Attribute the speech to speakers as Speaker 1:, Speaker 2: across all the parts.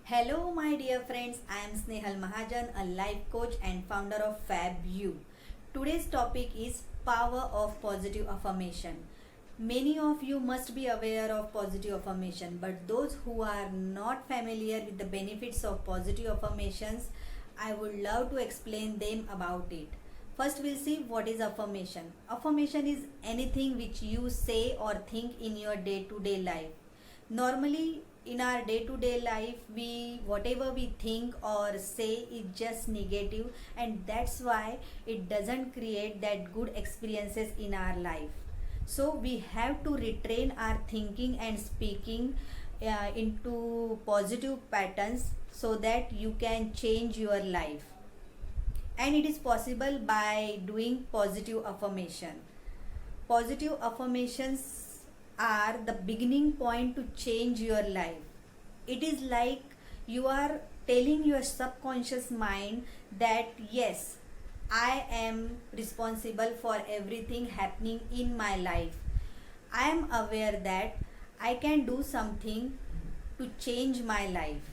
Speaker 1: Hello, my dear friends. I am Snehal Mahajan, a life coach and founder of Fab You. Today's topic is power of positive affirmation. Many of you must be aware of positive affirmation, but those who are not familiar with the benefits of positive affirmations, I would love to explain them about it. First, we'll see what is affirmation. Affirmation is anything which you say or think in your day to day life. Normally, in our day to day life, we whatever we think or say is just negative, and that's why it doesn't create that good experiences in our life. So we have to retrain our thinking and speaking into positive patterns so that you can change your life, and it is possible by doing positive affirmation. Positive affirmations are the beginning point to change your life. It is like you are telling your subconscious mind that yes, I am responsible for everything happening in my life. I am aware that I can do something to change my life.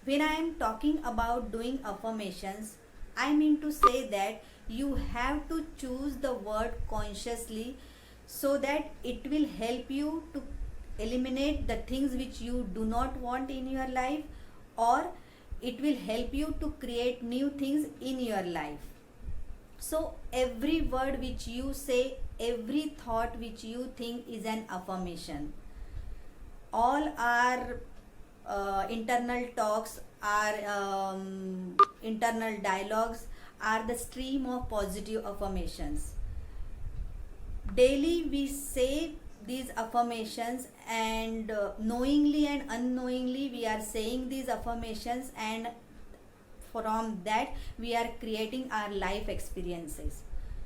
Speaker 1: When I am talking about doing affirmations, I mean to say that you have to choose the word consciously so that it will help you to eliminate the things which you do not want in your life, or it will help you to create new things in your life. So every word which you say, every thought which you think is an affirmation. All our internal talks, our internal dialogues are the stream of positive affirmations. Daily we say these affirmations, and knowingly and unknowingly we are saying these affirmations, and from that we are creating our life experiences.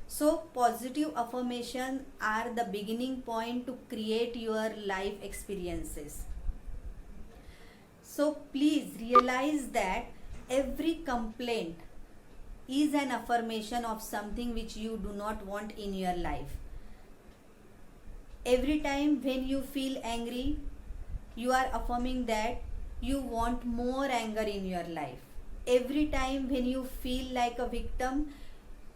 Speaker 1: So positive affirmations are the beginning point to create your life experiences. So please realize that every complaint is an affirmation of something which you do not want in your life. Every time when you feel angry, you are affirming that you want more anger in your life. Every time when you feel like a victim,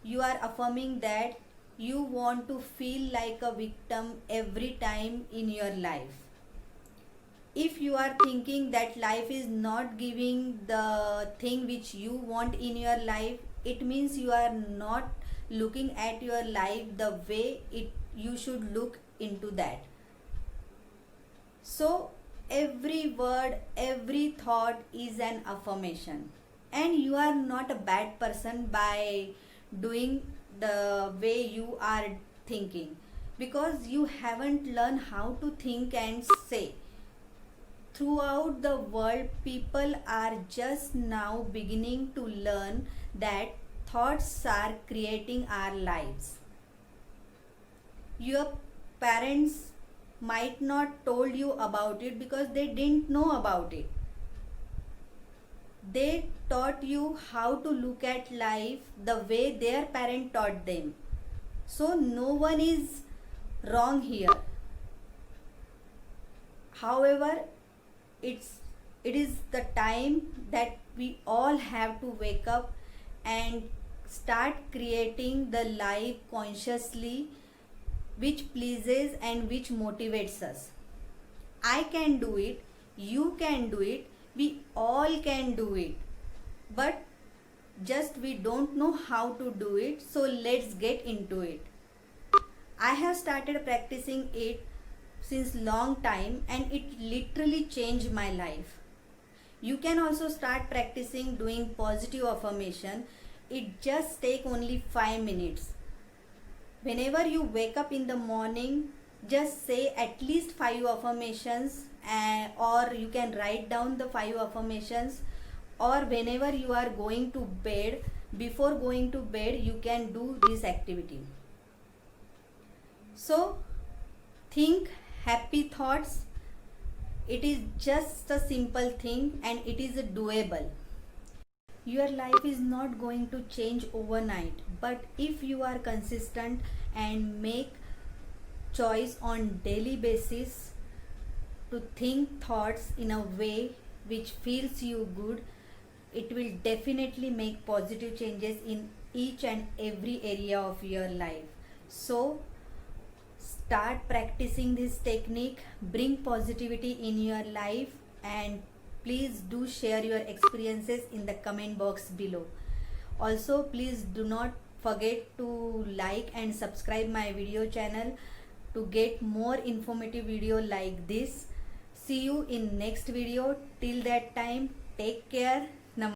Speaker 1: you are affirming that you want to feel like a victim every time in your life. If you are thinking that life is not giving the thing which you want in your life, it means you are not looking at your life the way you should look into that. So every word, every thought is an affirmation, and you are not a bad person by doing the way you are thinking, because you haven't learned how to think and say. Throughout the world, people are just now beginning to learn that thoughts are creating our lives. Your parents might not told you about it because they didn't know about it. They taught you how to look at life the way their parent taught them. So no one is wrong here. However, it is the time that we all have to wake up and start creating the life consciously which pleases and which motivates us. I can do it, you can do it, we all can do it, but just we don't know how to do it. So let's get into it. I have started practicing it since long time, and it literally changed my life. You can also start practicing doing positive affirmation. It just take only 5 minutes. Whenever you wake up in the morning, just say at least 5 affirmations, or you can write down the 5 affirmations, or whenever you are going to bed, before going to bed you can do this activity. So think happy thoughts. It is just a simple thing, and it is doable. Your life is not going to change overnight, but if you are consistent and make choice on daily basis to think thoughts in a way which feels you good, it will definitely make positive changes in each and every area of your life. So start practicing this technique, bring positivity in your life, and please do share your experiences in the comment box below. Also, please do not forget to like and subscribe my video channel to get more informative video like this. See you in next video. Till that time, take care.